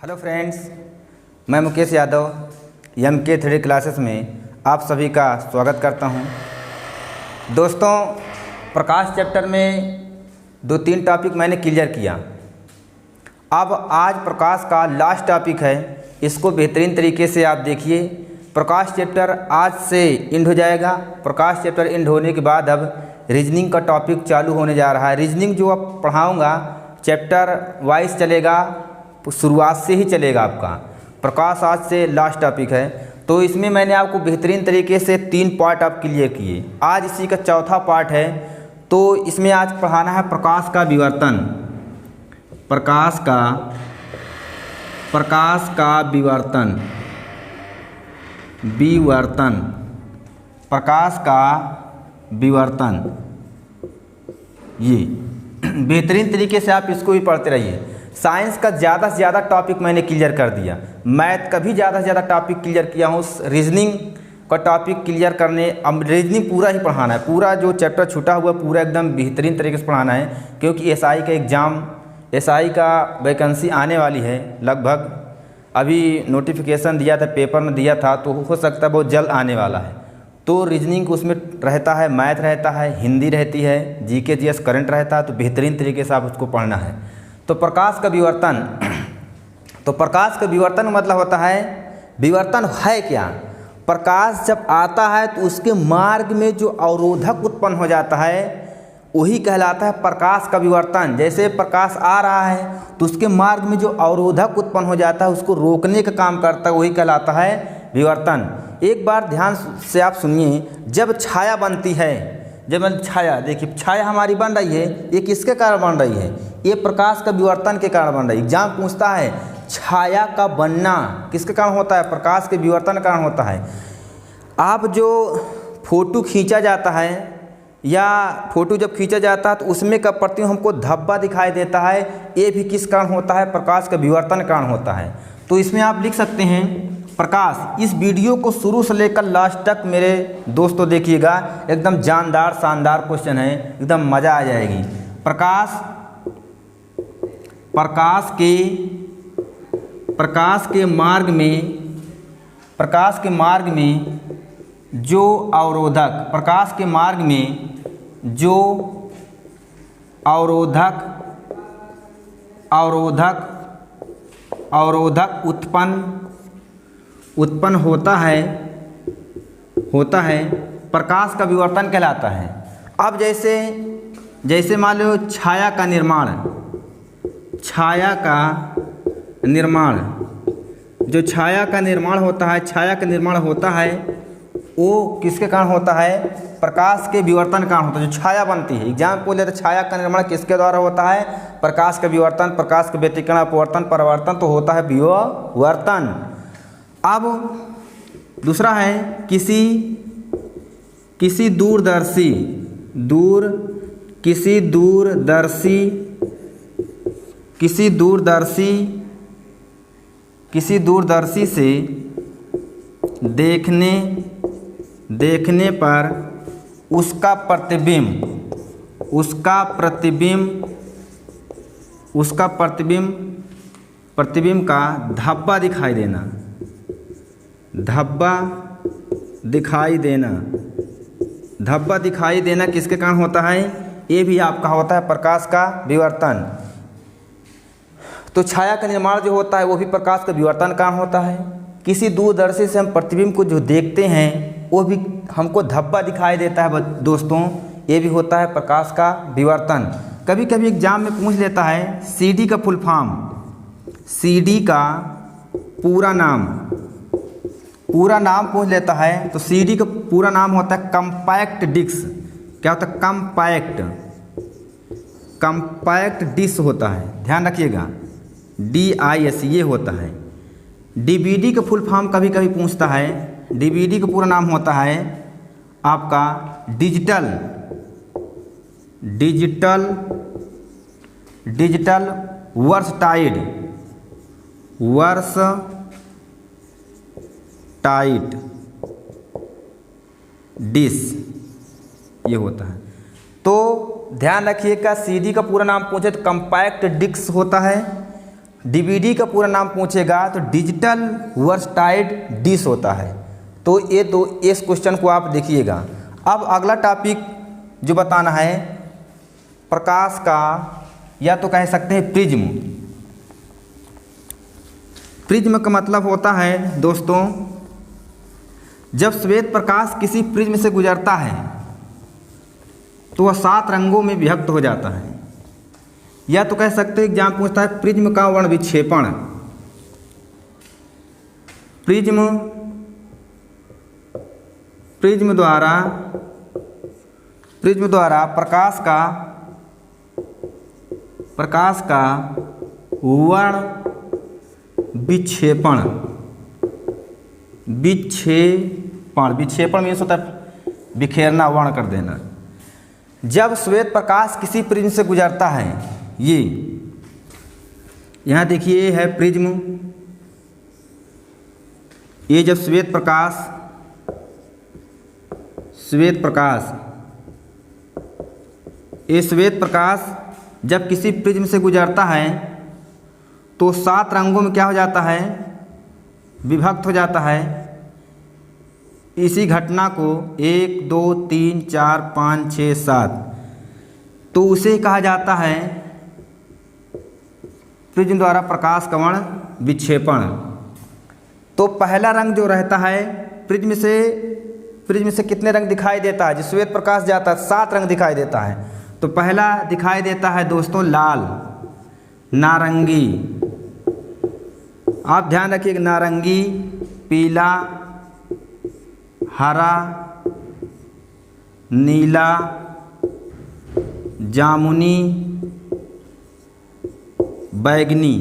Hello friends, मैं Mukesh Yadav MK theory classes में आप सभी का स्वागत करता हूं। दोस्तों, प्रकाश चैप्टर में 2-3 टॉपिक मैंने क्लियर किया। अब आज प्रकाश का लास्ट टॉपिक है, इसको बेहतरीन तरीके से आप देखिए। प्रकाश चैप्टर आज से एंड हो जाएगा। प्रकाश चैप्टर एंड होने के बाद अब रीजनिंग का टॉपिक चालू होने जा रहा है। रीजनिंग जो अब पढ़ाऊँगा चैप्टर वाइज चलेगा, शुरुआत से ही चलेगा आपका। प्रकाश आज से लास्ट टॉपिक है, तो इसमें मैंने आपको बेहतरीन तरीके से 3 पार्ट आप क्लियर किए। आज इसी का चौथा पार्ट है, तो इसमें आज पढ़ाना है प्रकाश का विवर्तन। प्रकाश का विवर्तन प्रकाश का विवर्तन। ये बेहतरीन तरीके से आप इसको भी पढ़ते रहिए। साइंस का ज़्यादा से ज़्यादा टॉपिक मैंने क्लियर कर दिया, मैथ का भी ज़्यादा से ज़्यादा टॉपिक क्लियर किया हूँ। रीजनिंग का टॉपिक क्लियर करने, अब रीजनिंग पूरा ही पढ़ाना है। पूरा जो चैप्टर छूटा हुआ पूरा एकदम बेहतरीन तरीके से पढ़ाना है, क्योंकि SI का एग्ज़ाम, SI का वैकेंसी आने वाली है। लगभग अभी नोटिफिकेशन दिया था, पेपर में दिया था, तो हो सकता है बहुत जल्द आने वाला है। तो रीजनिंग उसमें रहता है, मैथ रहता है, हिंदी रहती है, GK GS करंट रहता है, तो बेहतरीन तरीके से आप उसको पढ़ना है। तो प्रकाश का विवर्तन, तो प्रकाश का विवर्तन मतलब होता है, विवर्तन है क्या? प्रकाश जब आता है तो उसके मार्ग में जो अवरोधक उत्पन्न हो जाता है वही कहलाता है प्रकाश का विवर्तन। जैसे प्रकाश आ रहा है तो उसके मार्ग में जो अवरोधक उत्पन्न हो जाता है उसको रोकने का काम करता है, वही कहलाता है विवर्तन। एक बार ध्यान से आप सुनिए, जब छाया बनती है, जब छाया, देखिए छाया हमारी बन रही है, ये किसके कारण बन रही है? ये प्रकाश का विवर्तन के कारण बन रही है। एग्जाम पूछता है छाया का बनना किसके कारण होता है? प्रकाश के विवर्तन के कारण होता है। आप जो फोटो खींचा जाता है या फोटो जब खींचा जाता है तो उसमें का प्रतिबिंब हमको धब्बा दिखाई देता है, ये भी किस कारण होता है? प्रकाश का विवर्तन के कारण होता है। तो इसमें आप लिख सकते हैं प्रकाश। इस वीडियो को शुरू से लेकर लास्ट तक मेरे दोस्तों देखिएगा, एकदम जानदार शानदार क्वेश्चन है, एकदम मज़ा आ जाएगी। प्रकाश के मार्ग में जो अवरोधक, प्रकाश के मार्ग में जो अवरोधक उत्पन्न होता है प्रकाश का विवर्तन कहलाता है। अब जैसे मान लो छाया का निर्माण, जो छाया का निर्माण होता है वो किसके कारण होता है? प्रकाश के विवर्तन कारण होता है। जो छाया बनती है, एग्जाम पूछ लेते, छाया का निर्माण किसके द्वारा होता है? प्रकाश का विवर्तन, प्रकाश के व्यतिकरण, अपवर्तन, परावर्तन, तो होता है विवर्तन। अब दूसरा है किसी दूरदर्शी से देखने पर उसका प्रतिबिंब का धब्बा दिखाई देना किसके कारण होता है? ये भी आपका होता है प्रकाश का विवर्तन। तो छाया का निर्माण जो होता है वो भी प्रकाश का विवर्तन कारण होता है। किसी दूरदर्शी से हम प्रतिबिंब को जो देखते हैं वो भी हमको धब्बा दिखाई देता है दोस्तों, ये भी होता है प्रकाश का विवर्तन। कभी कभी एग्जाम में पूछ लेता है CD का फुल फॉर्म, CD का पूरा नाम पूछ लेता है, तो CD का पूरा नाम होता है कम्पैक्ट डिस्क। क्या होता है? कम्पैक्ट डिस्क होता है, ध्यान रखिएगा, DIS ये होता है। DVD का फुल फॉर्म कभी कभी पूछता है, DVD का पूरा नाम होता है आपका डिजिटल वर्सटाइट डिस्क, ये होता है। तो ध्यान रखिएगा, CD का पूरा नाम पूछे तो कम्पैक्ट डिस्क होता है। डीवीडी का पूरा नाम पूछेगा तो डिजिटल वर्सटाइल डिश होता है। तो ये तो इस क्वेश्चन को आप देखिएगा। अब अगला टॉपिक जो बताना है प्रकाश का, या तो कह सकते हैं प्रिज्म। प्रिज्म का मतलब होता है दोस्तों, जब श्वेत प्रकाश किसी प्रिज्म से गुजरता है तो वह 7 रंगों में विभक्त हो जाता है। या तो कह सकते हैं एग्जाम पूछता है प्रिज्म का वर्ण विक्षेपण। प्रिज्म द्वारा प्रकाश का वर्ण विक्षेपण में होता है बिखेरना, वर्ण कर देना। जब श्वेत प्रकाश किसी प्रिज्म से गुजरता है, ये यहाँ देखिए ये है प्रिज्म। ये जब श्वेत प्रकाश जब किसी प्रिज्म से गुजरता है तो 7 रंगों में क्या हो जाता है, विभक्त हो जाता है। इसी घटना को 1 2 3 4 5 6 7 तो उसे कहा जाता है प्रिज्म द्वारा प्रकाश का वर्ण विक्षेपण। तो पहला रंग जो रहता है प्रिज्म से कितने रंग दिखाई देता है, जो श्वेत प्रकाश जाता है 7 रंग दिखाई देता है। तो पहला दिखाई देता है दोस्तों लाल, नारंगी, आप ध्यान रखिएगा, नारंगी, पीला, हरा, नीला, जामुनी, बैगनी।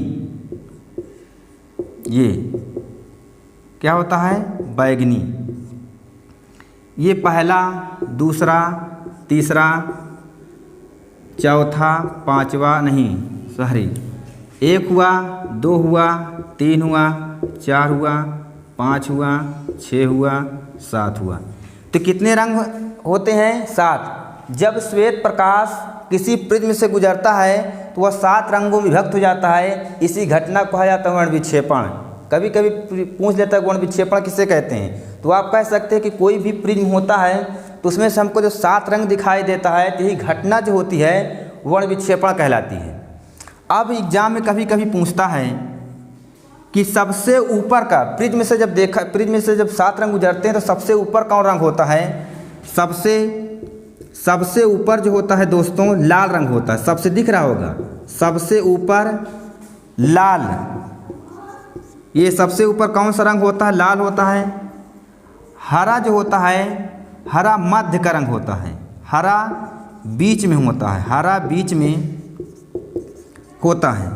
ये क्या होता है, बैगनी। ये पहला, दूसरा, तीसरा, चौथा, पांचवा नहीं सॉरी 1 हुआ, 2 हुआ, 3 हुआ, 4 हुआ, 5 हुआ, 6 हुआ, 7 हुआ। तो कितने रंग होते हैं, 7। जब श्वेत प्रकाश किसी प्रिज्म से गुजरता है तो वह 7 रंगों में विभक्त हो जाता है। इसी घटना को कहा जाता है वर्ण विक्षेपण। कभी कभी पूछ लेता है वर्ण विक्षेपण किसे कहते हैं, तो आप कह सकते हैं कि कोई भी प्रिज्म होता है तो उसमें से हमको जो 7 रंग दिखाई देता है, तो यही घटना जो होती है वर्ण विक्षेपण कहलाती है। अब एग्जाम में कभी कभी पूछता है कि सबसे ऊपर का प्रिज्म से जब 7 रंग गुजरते हैं तो सबसे ऊपर कौन रंग होता है, सबसे ऊपर जो होता है दोस्तों लाल रंग होता है। सबसे दिख रहा होगा, सबसे ऊपर लाल। ये सबसे ऊपर कौन सा रंग होता है, लाल होता है। हरा जो होता है, हरा मध्य का रंग होता है, हरा बीच में होता है, हरा बीच में होता है।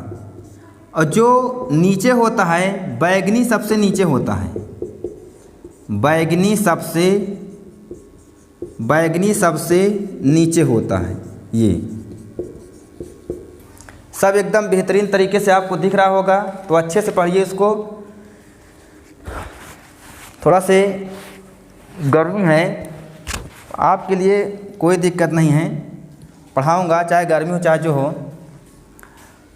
और जो नीचे होता है बैगनी सबसे नीचे होता है, बैगनी सबसे नीचे होता है। ये सब एकदम बेहतरीन तरीके से आपको दिख रहा होगा, तो अच्छे से पढ़िए इसको। थोड़ा से गर्मी है, आपके लिए कोई दिक्कत नहीं है, पढ़ाऊँगा चाहे गर्मी हो चाहे जो हो।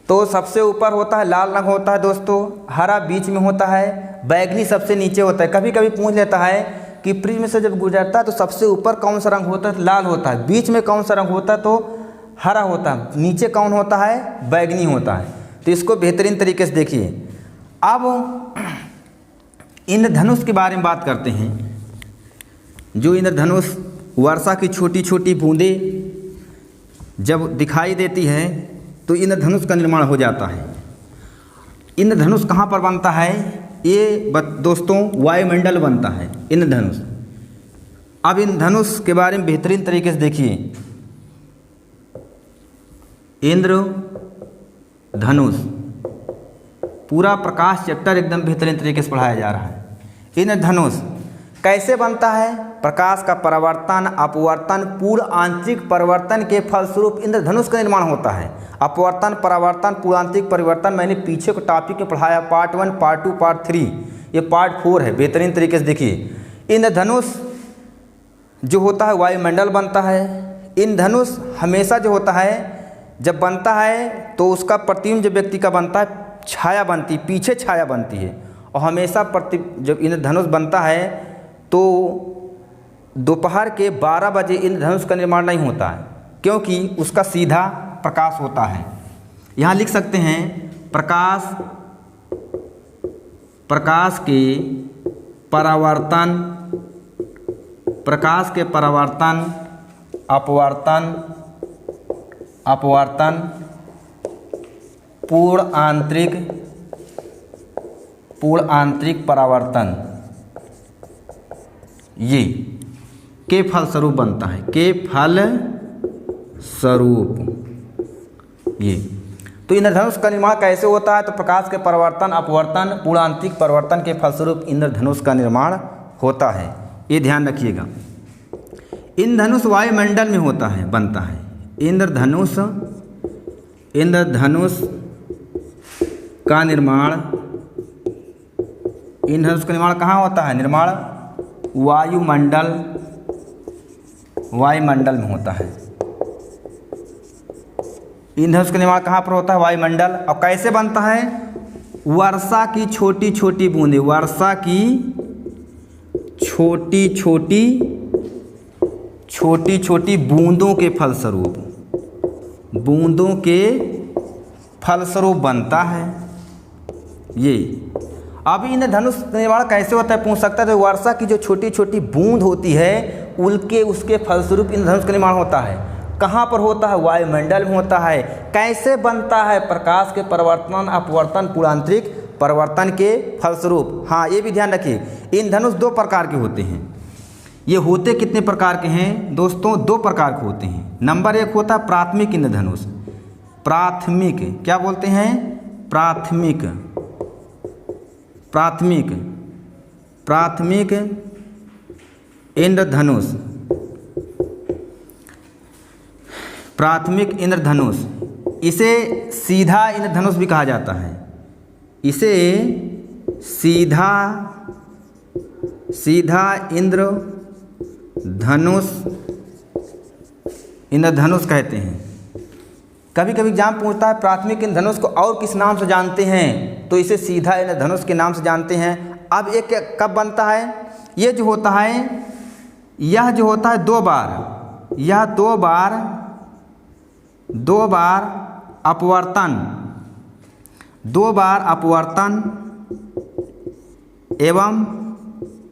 तो सबसे ऊपर होता है लाल रंग होता है दोस्तों, हरा बीच में होता है, बैगनी सबसे नीचे होता है। कभी कभी पूछ लेता है कि प्रिज्म से जब गुजरता है तो सबसे ऊपर कौन सा रंग होता है, लाल होता है। बीच में कौन सा रंग होता है, तो हरा होता है। नीचे कौन होता है, बैगनी होता है। तो इसको बेहतरीन तरीके से देखिए। अब इंद्रधनुष के बारे में बात करते हैं। जो इंद्रधनुष वर्षा की छोटी छोटी बूंदें जब दिखाई देती है तो इंद्रधनुष का निर्माण हो जाता है। इंद्रधनुष कहाँ पर बनता है, ये दोस्तों वायुमंडल बनता है इंद्रधनुष। अब इंद्रधनुष के बारे में बेहतरीन तरीके से देखिए। इंद्रधनुष पूरा प्रकाश चैप्टर एकदम बेहतरीन तरीके से पढ़ाया जा रहा है। इंद्रधनुष कैसे बनता है, प्रकाश का परावर्तन, अपवर्तन, पूर्ण आंतरिक परिवर्तन के फलस्वरूप इंद्रधनुष का निर्माण होता है। अपवर्तन, परावर्तन, पूर्णांतरिक परिवर्तन मैंने पीछे को टॉपिक में पढ़ाया, पार्ट 1, पार्ट 2, पार्ट 3, ये पार्ट 4 है। बेहतरीन तरीके से देखिए। इंद्रधनुष जो होता है वायुमंडल बनता है। इंद्रधनुष हमेशा जो होता है जब बनता है तो उसका प्रतिबिंब जो व्यक्ति का बनता है छाया बनती, पीछे छाया बनती है। और हमेशा जब इंद्रधनुष बनता है तो दोपहर के 12 बजे इंद्रधनुष का निर्माण नहीं होता है, क्योंकि उसका सीधा प्रकाश होता है। यहाँ लिख सकते हैं प्रकाश के परावर्तन अपवर्तन पूर्ण आंतरिक परावर्तन ये के फलस्वरूप बनता है, के फलस्वरूप ये। तो इंद्रधनुष का निर्माण कैसे होता है? तो प्रकाश के परावर्तन अपवर्तन पूर्ण आंतरिक परिवर्तन के फलस्वरूप इंद्रधनुष का निर्माण होता है। ये ध्यान रखिएगा। इंद्रधनुष वायुमंडल में बनता है। इंद्रधनुष का निर्माण कहाँ होता है? निर्माण वायुमंडल में होता है। इंद्रधनुष का निर्माण कहाँ पर होता है? वायुमंडल। और कैसे बनता है? वर्षा की छोटी छोटी बूंदें, वर्षा की छोटी छोटी बूंदों के फलस्वरूप बनता है ये। अब इंद्रधनुष निर्माण कैसे होता है पूछ सकता है। तो वर्षा की जो छोटी छोटी बूंद होती है उसके फलस्वरूप इंद्रधनुष का निर्माण होता है। कहाँ पर होता है? वायुमंडल में होता है। कैसे बनता है? प्रकाश के परिवर्तन अपवर्तन पूर्णांतरिक परिवर्तन के फलस्वरूप। हाँ, ये भी ध्यान रखिए। इंद्रधनुष 2 प्रकार के होते हैं। ये होते कितने प्रकार के हैं दोस्तों? 2 प्रकार के होते हैं। नंबर 1 होता है प्राथमिक इंद्रधनुष। प्राथमिक क्या बोलते हैं? प्राथमिक इंद्रधनुष। प्राथमिक इंद्रधनुष, इसे सीधा इंद्रधनुष भी कहा जाता है। इसे सीधा इंद्रधनुष कहते हैं। कभी कभी एग्जाम पूछता है प्राथमिक इंद्रधनुष को और किस नाम से जानते हैं? तो इसे सीधा इंद्रधनुष के नाम से जानते हैं। अब एक कब बनता है? यह जो होता है 2 बार, यह 2 बार अपवर्तन एवं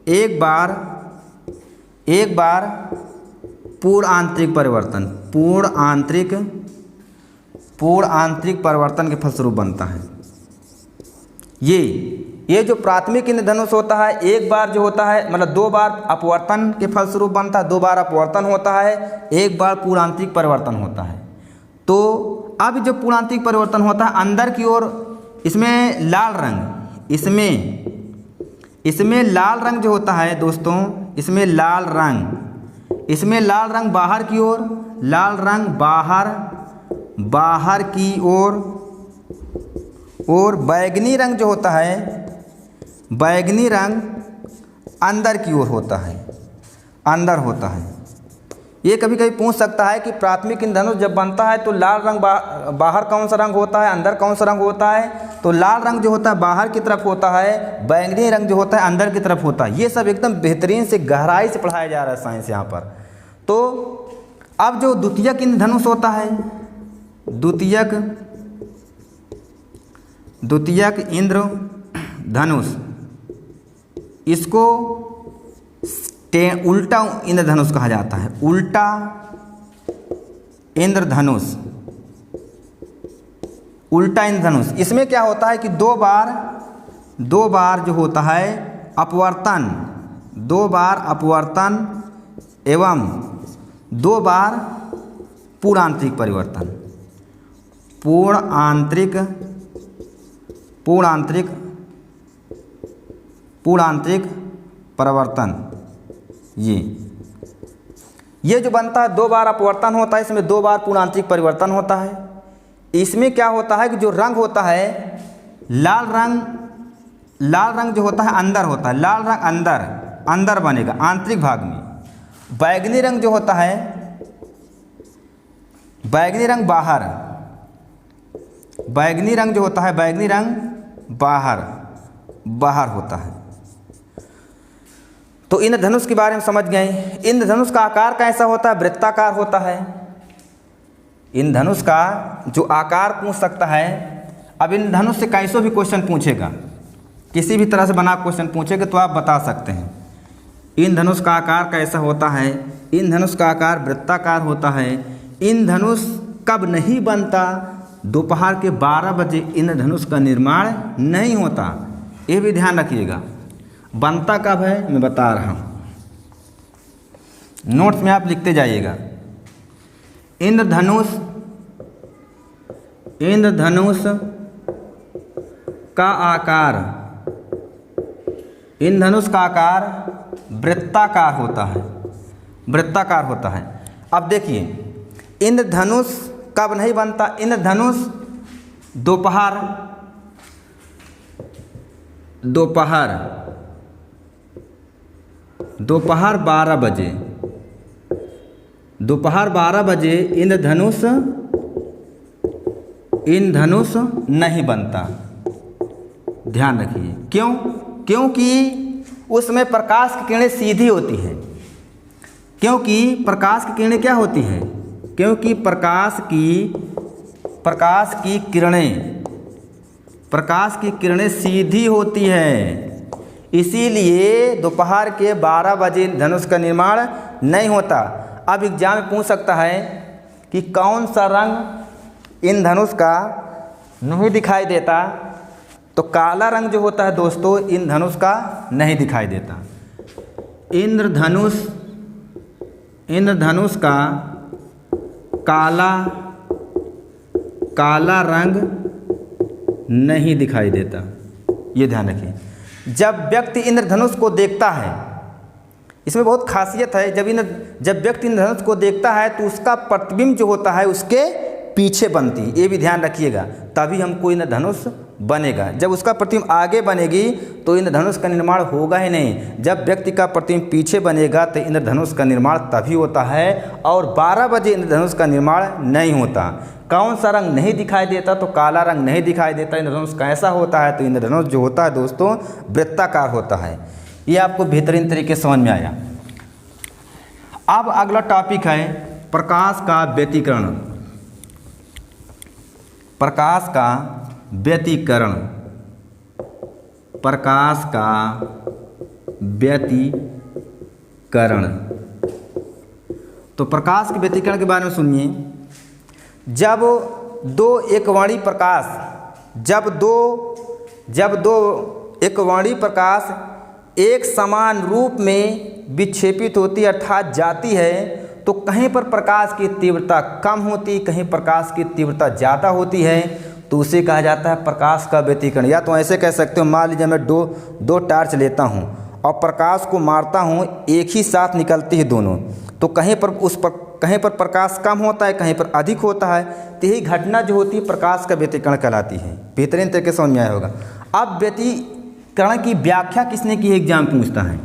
एक बार पूर्ण आंतरिक परिवर्तन के फलस्वरूप बनता है। ये जो प्राथमिक इंद्रधनुष होता है, एक बार जो होता है मतलब 2 बार अपवर्तन के फलस्वरूप बनता है, 2 बार अपवर्तन होता है, एक बार पूर्ण आंतरिक परिवर्तन होता है। तो अब जो पूर्ण आंतरिक परिवर्तन होता है अंदर की ओर, इसमें लाल रंग जो होता है दोस्तों, इसमें लाल रंग बाहर की ओर, लाल रंग बाहर की ओर, और बैगनी रंग जो होता है, बैगनी रंग अंदर की ओर होता है, अंदर होता है। ये कभी कभी पूछ सकता है कि प्राथमिक इंद्रधनुष जब बनता है तो लाल रंग बाहर कौन सा रंग होता है, अंदर कौन सा रंग होता है? तो लाल रंग जो होता है बाहर की तरफ होता है, बैंगनी रंग जो होता है अंदर की तरफ होता है। ये सब एकदम बेहतरीन से गहराई से पढ़ाया जा रहा है साइंस यहाँ पर। तो अब जो द्वितीयक इंद्रधनुष होता है, द्वितीयक इंद्रधनुष, इसको उल्टा इंद्रधनुष कहा जाता है। उल्टा इंद्रधनुष, इसमें क्या होता है कि 2 बार जो होता है अपवर्तन, 2 बार अपवर्तन एवं 2 बार पूर्ण आंतरिक परिवर्तन, पूर्ण आंतरिक परिवर्तन। ये जो बनता है 2 बार अपवर्तन होता है, इसमें 2 बार पूर्ण आंतरिक परिवर्तन होता है। इसमें क्या होता है कि जो रंग होता है लाल रंग जो होता है अंदर होता है, लाल रंग अंदर बनेगा आंतरिक भाग में। बैगनी रंग जो होता है, बैगनी रंग बैगनी रंग जो होता है, बैगनी रंग बाहर होता है। तो इंद्रधनुष के बारे में समझ गए। इंद्रधनुष का आकार कैसा होता है? वृत्ताकार होता है। इंद्रधनुष का जो आकार पूछ सकता है, अब इंद्रधनुष से कैसो भी क्वेश्चन पूछेगा, किसी भी तरह से बना क्वेश्चन पूछेगा तो आप बता सकते हैं। इंद्रधनुष का आकार कैसा होता है? इंद्रधनुष का आकार वृत्ताकार होता है। इंद्रधनुष कब नहीं बनता? दोपहर के 12 बजे इंद्रधनुष का निर्माण नहीं होता, ये भी ध्यान रखिएगा। बनता कब है मैं बता रहा हूँ, नोट्स में आप लिखते जाइएगा। इंद्रधनुष का आकार, इंद्रधनुष का आकार वृत्ताकार होता है, वृत्ताकार होता है। अब देखिए इंद्रधनुष कब नहीं बनता? इंद्रधनुष दोपहर 12 बजे, दोपहर 12 बजे इंद्रधनुष नहीं बनता। ध्यान रखिए, क्यों? क्योंकि उसमें प्रकाश की किरणें सीधी होती हैं। क्योंकि प्रकाश की किरणें क्या होती हैं? क्योंकि प्रकाश की किरणें सीधी होती है, इसीलिए दोपहर के 12 बजे धनुष का निर्माण नहीं होता। अब एग्जाम में पूछ सकता है कि कौन सा रंग इंद्रधनुष का नहीं दिखाई देता, तो काला रंग जो होता है दोस्तों इंद्रधनुष का नहीं दिखाई देता। इंद्रधनुष का काला रंग नहीं दिखाई देता, ये ध्यान रखिए। जब व्यक्ति इंद्रधनुष को देखता है, इसमें बहुत खासियत है, जब व्यक्ति इंद्रधनुष को देखता है तो उसका प्रतिबिंब जो होता है उसके पीछे बनती, ये भी ध्यान रखिएगा, तभी हमको इंद्रधनुष बनेगा। जब उसका प्रतिबिंब आगे बनेगी तो इंद्रधनुष का निर्माण होगा ही नहीं। जब व्यक्ति का प्रतिबिंब पीछे बनेगा तो इंद्रधनुष का निर्माण तभी होता है, और 12 बजे इंद्रधनुष का निर्माण नहीं होता। कौन सा रंग नहीं दिखाई देता? तो काला रंग नहीं दिखाई देता। इंद्रधनुष कैसा होता है? तो इंद्रधनुष जो होता है दोस्तों वृत्ताकार होता है। ये आपको बेहतरीन तरीके से समझ में आया। अब अगला टॉपिक है प्रकाश का व्यतिकरण। प्रकाश का व्यतिकरण, प्रकाश का व्यतिकरण। तो प्रकाश के व्यतिकरण के बारे में सुनिए। जब दो एकवर्णी प्रकाश एक समान रूप में विक्षेपित होती अर्थात जाती है, तो कहीं पर प्रकाश की तीव्रता कम होती, कहीं प्रकाश की तीव्रता ज़्यादा होती है, तो उसे कहा जाता है प्रकाश का व्यतिकरण। या तो ऐसे कह सकते हो, मान लीजिए मैं दो टार्च लेता हूँ और प्रकाश को मारता हूँ, एक ही साथ निकलती है दोनों, तो कहीं पर प्रकाश कम होता है, कहीं पर अधिक होता है, तो यही घटना जो होती है प्रकाश का व्यतिकरण कहलाती है। बेहतरीन तरीके से समझ में आया होगा। अब व्यतिकरण की व्याख्या किसने की है, एग्जाम पूछता है।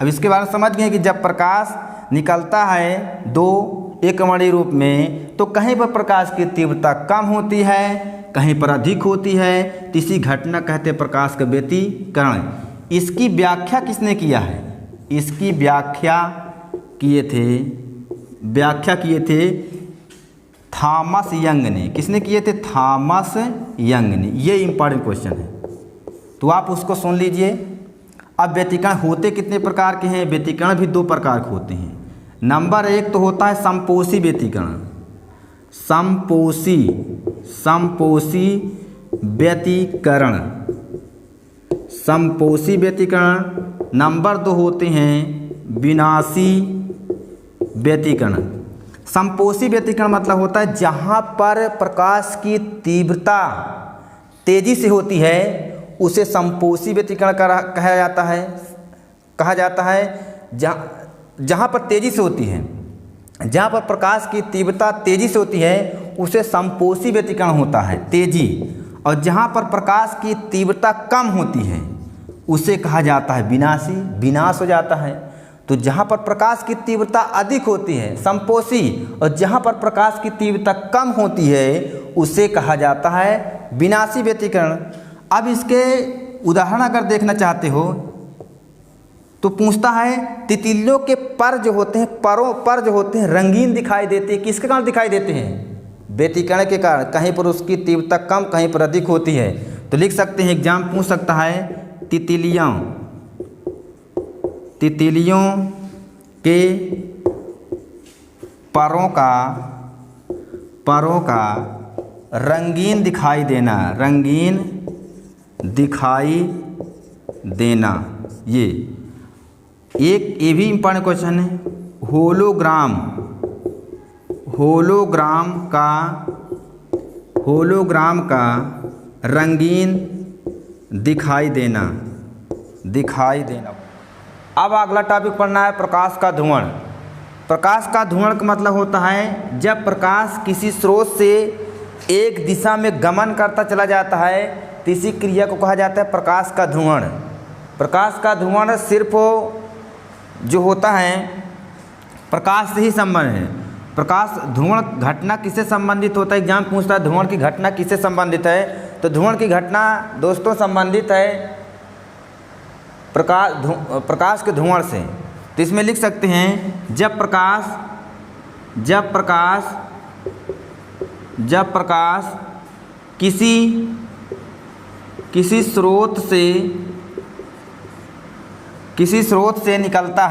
अब इसके बारे में समझ गए कि जब प्रकाश निकलता है दो एकवर्णी रूप में, तो कहीं पर प्रकाश की तीव्रता कम होती है, कहीं पर अधिक होती है, तो इसी घटना कहते हैं प्रकाश का व्यतिकरण। इसकी व्याख्या किसने किया है? इसकी व्याख्या किए थे थॉमस यंग ने। किसने किए थे? थॉमस यंग ने। ये इंपॉर्टेंट क्वेश्चन है, तो आप उसको सुन लीजिए। अब व्यतिकरण होते कितने प्रकार के हैं? व्यतिकरण भी 2 प्रकार के होते हैं। नंबर 1 तो होता है संपोषी व्यतिकरण, संपोषी व्यतिकरण, संपोषी व्यतिकरण। नंबर 2 होते हैं विनाशी व्यतिकरण। संपोषी व्यतिकरण मतलब होता है जहाँ पर प्रकाश की तीव्रता तेजी से होती है, उसे संपोषी व्यतिकरण कहा जाता है। जहाँ पर तेजी से होती है, जहाँ पर प्रकाश की तीव्रता तेजी से होती है, उसे संपोषी व्यतिकरण होता है, तेजी। और जहाँ पर प्रकाश की तीव्रता कम होती है, उसे कहा जाता है विनाशी, विनाश हो जाता है। तो जहाँ पर प्रकाश की तीव्रता अधिक होती है संपोषी, और जहाँ पर प्रकाश की तीव्रता कम होती है, उसे कहा जाता है विनाशी व्यतिकरण। अब इसके उदाहरण अगर देखना चाहते हो तो पूछता है तितलियों के पर जो होते हैं, पर जो होते हैं रंगीन दिखाई देते हैं, किसके कारण दिखाई देते हैं? व्यतिकरण के कारण। कहीं पर उसकी तीव्रता कम, कहीं पर अधिक होती है। तो लिख सकते हैं, एग्जाम पूछ सकता है तितलियों के परों का रंगीन दिखाई देना। ये भी इम्पॉर्टेंट क्वेश्चन है। होलोग्राम का रंगीन दिखाई देना। अब अगला टॉपिक पढ़ना है प्रकाश का धुआं। प्रकाश का धुआं का मतलब होता है जब प्रकाश किसी स्रोत से एक दिशा में गमन करता चला जाता है तो इसी क्रिया को कहा जाता है प्रकाश का धुआं। प्रकाश का धुआं सिर्फ जो होता है प्रकाश से ही संबंध है। प्रकाश धुआं घटना किससे संबंधित होता है? एग्जाम पूछता है धुआं की घटना किससे संबंधित है? तो धुआं की घटना दोस्तों संबंधित है प्रकाश के धुआं से। तो इसमें लिख सकते हैं जब प्रकाश किसी स्रोत से निकलता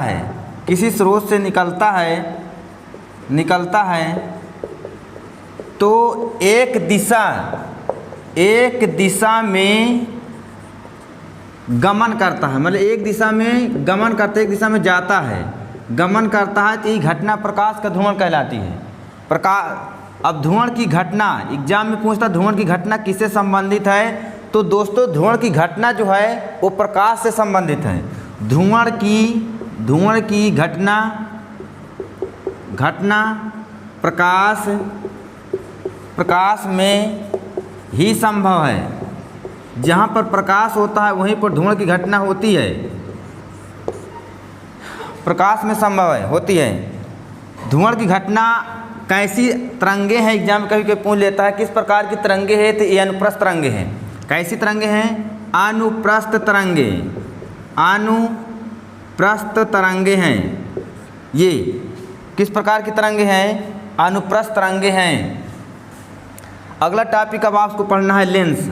है तो एक दिशा में गमन करता है, मतलब एक दिशा में गमन करता है, एक दिशा में जाता है, गमन करता है, तो ये घटना प्रकाश का धुआं कहलाती है। अब धुआं की घटना एग्जाम में पूछता धुआं की घटना किससे संबंधित है? तो दोस्तों धुआं की घटना जो है वो प्रकाश से संबंधित है। धुआं की घटना प्रकाश में ही संभव है। जहाँ पर प्रकाश होता है वहीं पर धुआं की घटना होती है, प्रकाश में संभव होती है। धुआं की घटना कैसी तरंगे हैं? एग्जाम में कभी कभी पूछ लेता है किस प्रकार की तरंगे हैं? तो ये अनुप्रस्थ तरंगे हैं। कैसी तरंगे हैं? अनुप्रस्थ तरंगे हैं। ये किस प्रकार की तरंगे हैं? अनुप्रस्थ तरंगे हैं। अगला टॉपिक अब आपको पढ़ना है लेंस।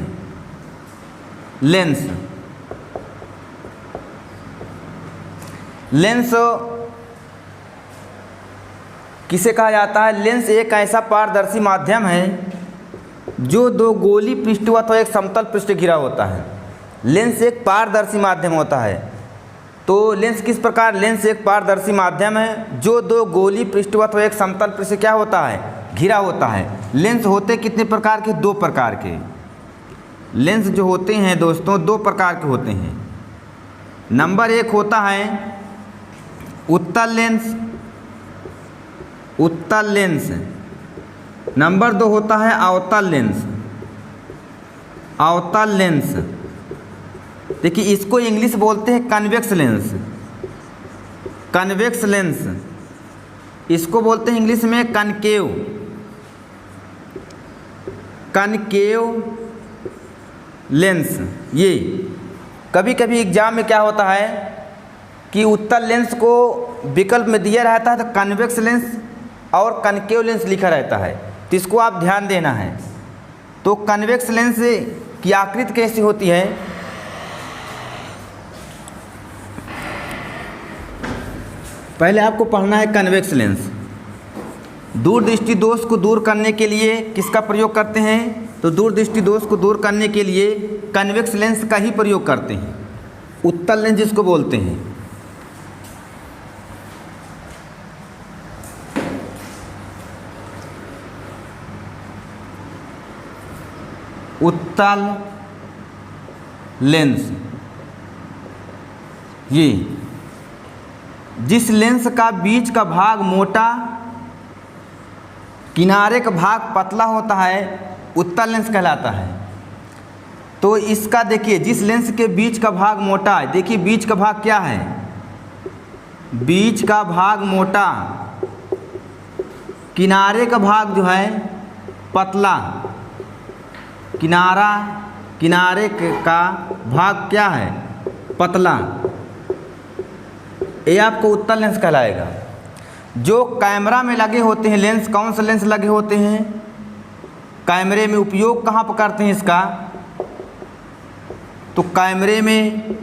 किसे कहा जाता है? लेंस एक ऐसा पारदर्शी माध्यम है जो दो गोली पृष्ठ अथवा एक समतल पृष्ठ घिरा होता है। लेंस एक पारदर्शी माध्यम होता है। तो लेंस किस प्रकार? लेंस एक पारदर्शी माध्यम है जो दो गोली पृष्ठ अथवा एक समतल पृष्ठ क्या होता है? घिरा होता है। लेंस होते कितने प्रकार के? दो प्रकार के। लेंस जो होते हैं दोस्तों दो प्रकार के होते हैं। नंबर एक होता है उत्तल लेंस। नंबर दो होता है अवतल लेंस। देखिए इसको इंग्लिश बोलते हैं कन्वेक्स लेंस। इसको बोलते हैं इंग्लिश में कनकेव लेंस। ये कभी कभी एग्जाम में क्या होता है कि उत्तल लेंस को विकल्प में दिया रहता है तो कन्वेक्स लेंस और कनकेव लेंस लिखा रहता है, तो इसको आप ध्यान देना है। तो कन्वेक्स लेंस की आकृति कैसी होती है? पहले आपको पढ़ना है कन्वेक्स लेंस। दूरदृष्टि दोष को दूर करने के लिए किसका प्रयोग करते हैं? तो दूरदृष्टि दोष को दूर करने के लिए कन्वेक्स लेंस का ही प्रयोग करते हैं। उत्तल लेंस जिसको बोलते हैं। उत्तल लेंस ये जिस लेंस का बीच का भाग मोटा, किनारे का भाग पतला होता है उत्तल लेंस कहलाता है। तो इसका देखिए जिस लेंस के बीच का भाग मोटा है, देखिए बीच का भाग क्या है? बीच का भाग मोटा, किनारे का भाग जो है पतला, किनारा, किनारे का भाग क्या है, पतला, ये आपको उत्तल लेंस कहलाएगा। जो कैमरा में लगे होते हैं लेंस, कौन से लेंस लगे होते हैं कैमरे में, उपयोग कहाँ पर करते हैं इसका, तो कैमरे में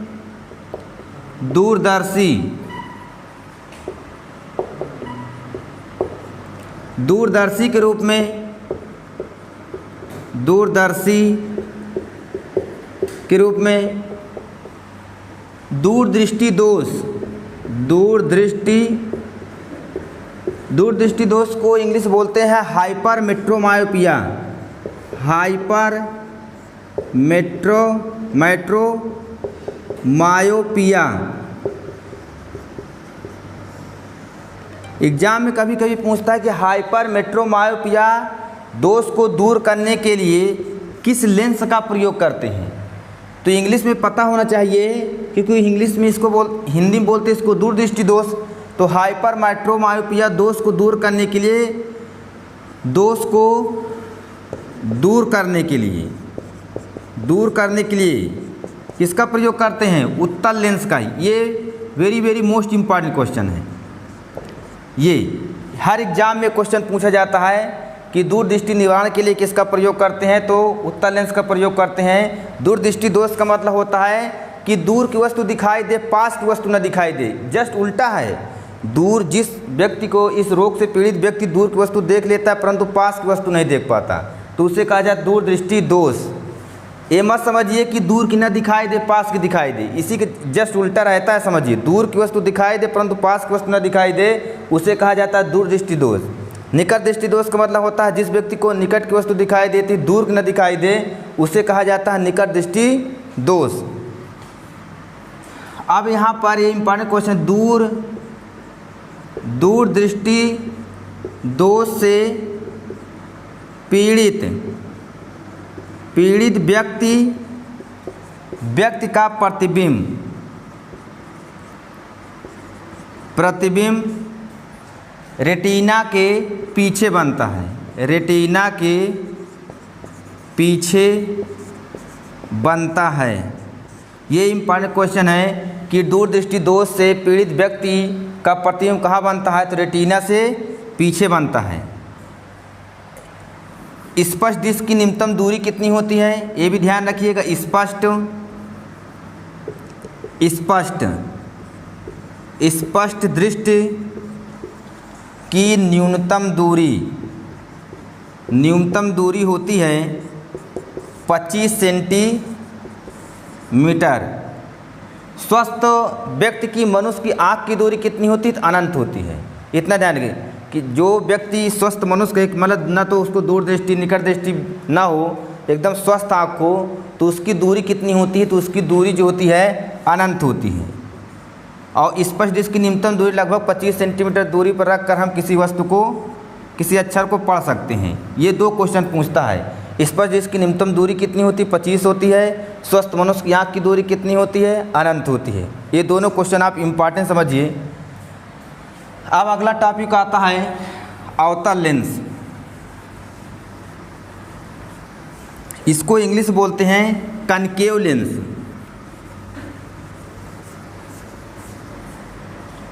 दूरदर्शी, दूरदर्शी के रूप में, दूरदर्शी के रूप में, दूरदृष्टि दोष, दूरदृष्टि दोष को इंग्लिश बोलते हैं हाइपरमेट्रोमायोपिया, मेट्रोमायोपिया। एग्जाम में कभी कभी पूछता है कि हाइपरमेट्रोमायोपिया दोष को दूर करने के लिए किस लेंस का प्रयोग करते हैं, तो इंग्लिश में पता होना चाहिए, क्योंकि इंग्लिश में इसको हिंदी में बोलते हैं इसको दूरदृष्टि दोष। तो हाइपरमेट्रोमायोपिया दोष को दूर करने के लिए, दोष को दूर करने के लिए किसका प्रयोग करते हैं, उत्तल लेंस का। ये वेरी मोस्ट इम्पॉर्टेंट क्वेश्चन है। ये हर एग्जाम में क्वेश्चन पूछा जाता है कि दूरदृष्टि निवारण के लिए किसका प्रयोग करते हैं, तो उत्तल लेंस का प्रयोग करते हैं। दूरदृष्टि दोष का मतलब होता है कि दूर की वस्तु दिखाई दे, पास की वस्तु न दिखाई दे। जस्ट उल्टा है, दूर जिस व्यक्ति को, इस रोग से पीड़ित व्यक्ति दूर की वस्तु देख लेता है परंतु पास की वस्तु नहीं देख पाता, तो उसे कहा जाता है दूरदृष्टि दोष। ये मत समझिए कि दूर की न दिखाई दे, पास की दिखाई दे, इसी के जस्ट उल्टा रहता है। समझिए, दूर की वस्तु दिखाई दे परंतु पास की वस्तु न दिखाई दे, उसे कहा जाता है दूरदृष्टि दोष। निकट दृष्टि दोष का मतलब होता है जिस व्यक्ति को निकट की वस्तु दिखाई देती, दूर की न दिखाई दे, उसे कहा जाता है निकट दृष्टि दोष। अब यहाँ पर ये इंपॉर्टेंट क्वेश्चन, दूरदृष्टि दोष से पीड़ित व्यक्ति का प्रतिबिंब रेटिना के पीछे बनता है, रेटिना के पीछे बनता है। ये इम्पॉर्टेंट क्वेश्चन है कि दूरदृष्टि दोष से पीड़ित व्यक्ति का प्रतिबिंब कहाँ बनता है, तो रेटिना से पीछे बनता है। स्पष्ट दृष्टि की न्यूनतम दूरी कितनी होती है, ये भी ध्यान रखिएगा। स्पष्ट दृष्टि की न्यूनतम दूरी होती है 25 सेंटीमीटर। स्वस्थ व्यक्ति की, मनुष्य की आँख की दूरी कितनी होती है, तो अनंत होती है। इतना ध्यान रखिए कि जो व्यक्ति स्वस्थ मनुष्य का, मतलब न तो उसको दूरदृष्टि निकट दृष्टि ना हो, एकदम स्वस्थ आँख हो, तो उसकी दूरी कितनी होती है, तो उसकी दूरी जो होती है अनंत होती है। और स्पष्ट दृष्टि की न्यूनतम दूरी लगभग 25 सेंटीमीटर दूरी पर रखकर हम किसी वस्तु को, किसी अक्षर को पढ़ सकते हैं। ये दो क्वेश्चन पूछता है। स्पष्ट दृष्टि की न्यूनतम दूरी कितनी होती है, 25 होती है। स्वस्थ मनुष्य की आँख की दूरी कितनी होती है, अनंत होती है। ये दोनों क्वेश्चन आप इम्पॉर्टेंट समझिए। अब अगला टॉपिक आता है अवतल लेंस। इसको इंग्लिश बोलते हैं कनकेव लेंस।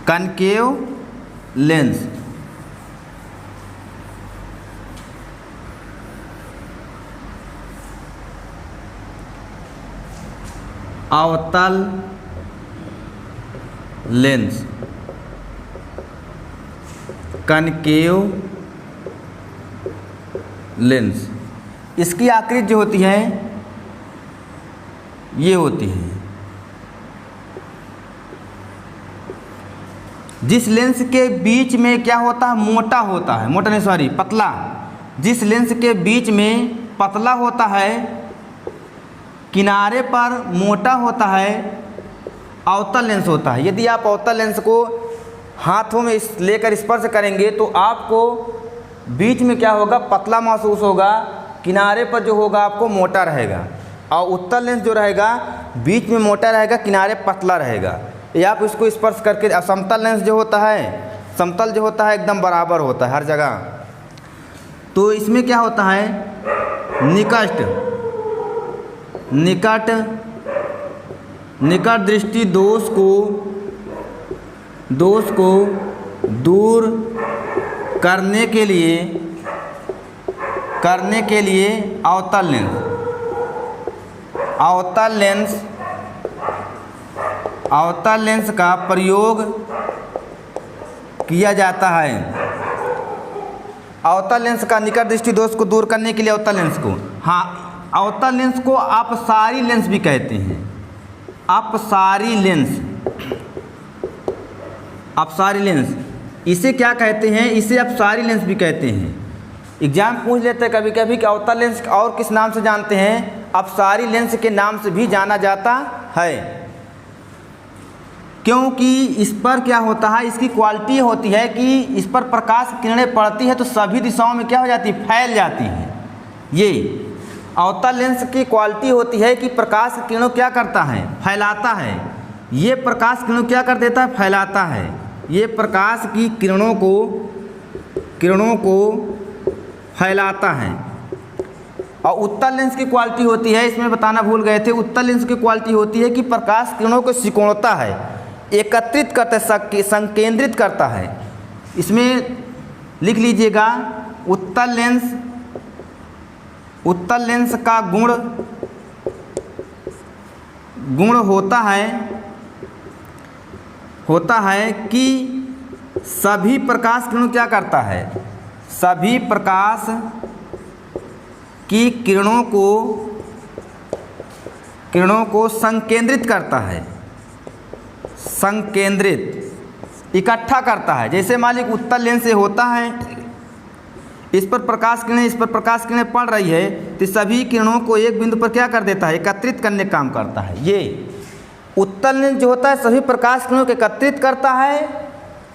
कनकेव लेंस अवतल लेंस, कनकेव लेंस। इसकी आकृति जो होती है ये होती है। जिस लेंस के बीच में क्या होता है, मोटा होता है, मोटा नहीं सॉरी पतला। जिस लेंस के बीच में पतला होता है, किनारे पर मोटा होता है, अवतल लेंस होता है। यदि आप अवतल लेंस को हाथों में लेकर स्पर्श करेंगे तो आपको बीच में क्या होगा, पतला महसूस होगा, किनारे पर जो होगा आपको मोटा रहेगा। और उत्तल लेंस जो रहेगा बीच में मोटा रहेगा, किनारे पतला रहेगा। या आप इसको स्पर्श करके, समतल लेंस जो होता है, समतल जो होता है एकदम बराबर होता है हर जगह। तो इसमें क्या होता है, निकट निकट दृष्टि दोष को दूर करने के लिए अवतल लेंस का प्रयोग किया जाता है। अवतल लेंस का निकट दृष्टि दोष को दूर करने के लिए अवतल लेंस को, हाँ, अवतल लेंस को अपसारी लेंस भी कहते हैं। अपसारी लेंस इसे क्या कहते हैं? इसे अपसारी लेंस भी कहते हैं। एग्जाम पूछ लेते हैं कभी कभी कि अवतल लेंस और किस नाम से जानते हैं? अपसारी लेंस के नाम से भी जाना जाता है, क्योंकि इस पर क्या होता है, इसकी क्वालिटी होती है कि इस पर प्रकाश किरणें पड़ती है तो सभी दिशाओं में क्या हो जाती है? फैल जाती है। ये अवतल लेंस की क्वालिटी होती है कि प्रकाश किरणों क्या करता है? फैलाता है। ये प्रकाश किरणों क्या कर देता है? फैलाता है। ये प्रकाश की किरणों को फैलाता है। और उत्तल लेंस की क्वालिटी होती है, इसमें बताना भूल गए थे, उत्तल लेंस की क्वालिटी होती है कि प्रकाश किरणों को सिकोड़ता है, एकत्रित करता है, संकेंद्रित करता है। इसमें लिख लीजिएगा, उत्तल लेंस का गुण होता है कि सभी प्रकाश किरणों क्या करता है? सभी प्रकाश की किरणों को संकेंद्रित करता है, संकेंद्रित इकट्ठा करता है। जैसे मान लीजिए उत्तल लेंस से होता है, इस पर प्रकाश किरणें पड़ रही है तो सभी किरणों को एक बिंदु पर क्या कर देता है? एकत्रित करने का काम करता है। ये उत्तल लेंस जो होता है सभी प्रकाश किरणों को एकत्रित करता है।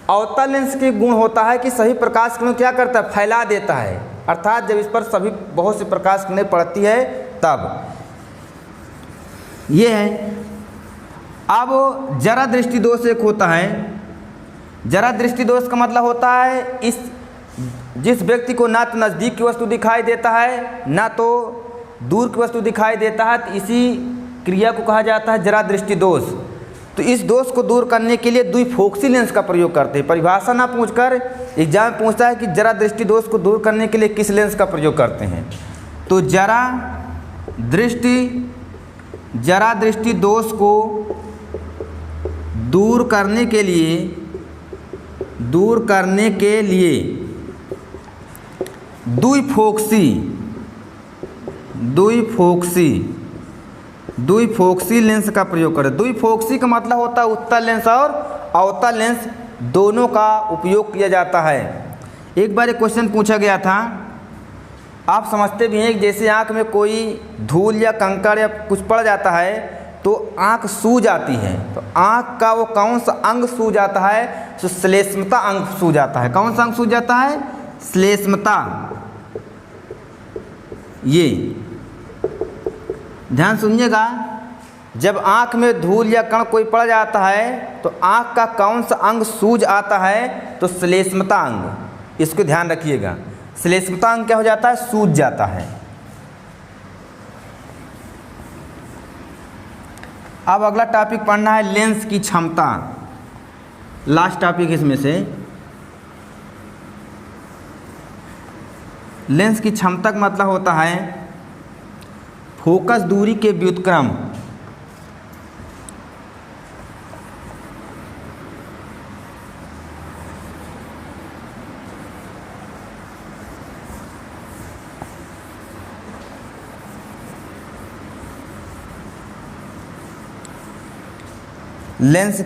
अवतल लेंस के गुण होता है कि सभी प्रकाश किरणों क्या करता है? फैला देता है। अर्थात जब इस पर सभी बहुत सी प्रकाश किरणें पड़ती है तब ये है। अब जरा दृष्टि दोष एक होता है। जरा दृष्टि दोष का मतलब होता है जिस व्यक्ति को ना तो नज़दीक की वस्तु दिखाई देता है ना तो दूर की वस्तु दिखाई देता है, तो इसी क्रिया को कहा जाता है जरा दृष्टि दोष। तो इस दोष को दूर करने के लिए द्विफोक्सी लेंस का प्रयोग करते हैं। परिभाषा ना पूछकर एग्जाम पूछता है कि जरा दृष्टि दोष को दूर करने के लिए किस लेंस का प्रयोग करते हैं, तो जरा दृष्टि दोष को दूर करने के लिए द्विफोक्सी लेंस का प्रयोग करें। द्विफोक्सी का मतलब होता है उत्तल लेंस और अवतल लेंस दोनों का उपयोग किया जाता है। एक बार एक क्वेश्चन पूछा गया था, आप समझते भी हैं कि जैसे आँख में कोई धूल या कंकड़ या कुछ पड़ जाता है तो आँख सूज जाती है, तो आँख का वो कौन सा अंग सूज जाता है? तो श्लेष्मता अंग सूज जाता है। कौन सा अंग सूज जाता है? श्लेष्मता। ये ध्यान सुनिएगा, जब आँख में धूल या कण कोई पड़ जाता है तो आँख का कौन सा अंग सूज आता है? तो श्लेष्मता अंग। इसको ध्यान रखिएगा, श्लेष्मता अंग क्या हो जाता है? सूज जाता है। अब अगला टॉपिक पढ़ना है लेंस की क्षमता, लास्ट टॉपिक इसमें से। लेंस की क्षमता का मतलब होता है फोकस दूरी के व्युत्क्रम। लेंस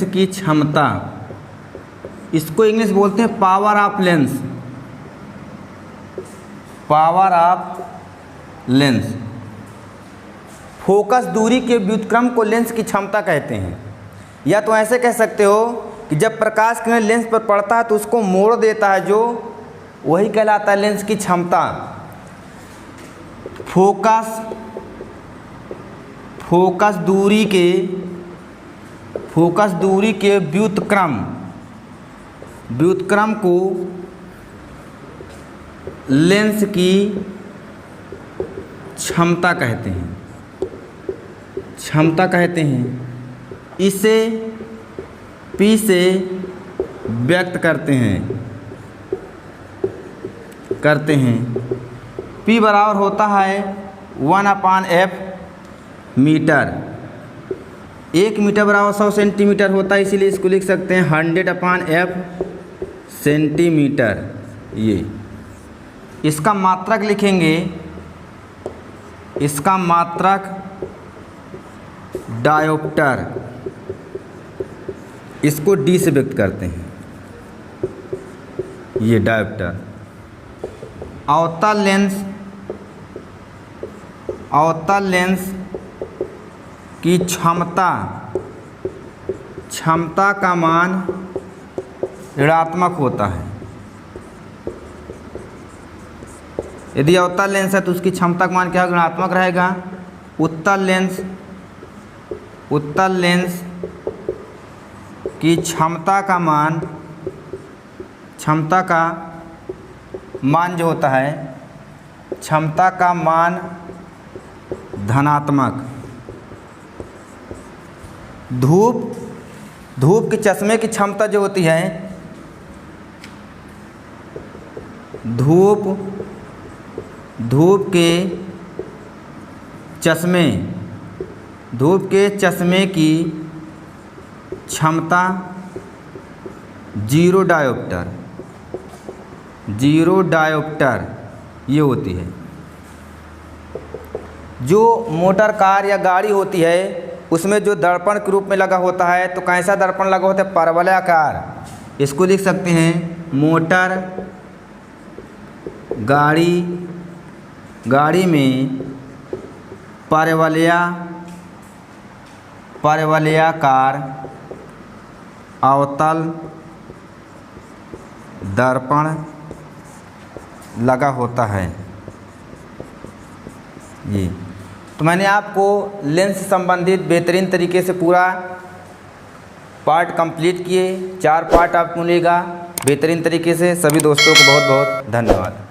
की क्षमता, इसको इंग्लिश बोलते हैं power of lens. Power of lens, focus दूरी के व्युत्क्रम को लेंस की क्षमता कहते हैं। या तो ऐसे कह सकते हो कि जब प्रकाश किरण लेंस पर पड़ता है तो उसको मोड़ देता है, जो वही कहलाता है लेंस की क्षमता। फोकस दूरी के व्युत्क्रम लेंस की क्षमता कहते हैं, क्षमता कहते हैं। इसे P से व्यक्त करते हैं। P बराबर होता है 1/f मीटर। 1 मीटर बराबर 100 सेंटीमीटर होता है, इसीलिए इसको लिख सकते हैं 100/f सेंटीमीटर। ये इसका मात्रक लिखेंगे, इसका मात्रक डायोप्टर, इसको D से व्यक्त करते हैं, ये डायोप्टर। अवतल लेंस की क्षमता का मान ऋणात्मक होता है। यदि अवतल लेंस है तो उसकी क्षमता का मान क्या ऋणात्मक रहेगा। उत्तल लेंस की क्षमता का मान जो होता है, क्षमता का मान धनात्मक। धूप के चश्मे की क्षमता जो होती है, धूप के चश्मे की क्षमता 0 डायोप्टर ये होती है। जो मोटर कार या गाड़ी होती है उसमें जो दर्पण के रूप में लगा होता है, तो कैसा दर्पण लगा होता है, परवलयाकार। इसको लिख सकते हैं मोटर गाड़ी में परवलयाकार अवतल दर्पण लगा होता है। ये तो मैंने आपको लेंस से संबंधित बेहतरीन तरीके से पूरा पार्ट कंप्लीट किए। 4 पार्ट आपको मिलेगा बेहतरीन तरीके से। सभी दोस्तों को बहुत बहुत धन्यवाद।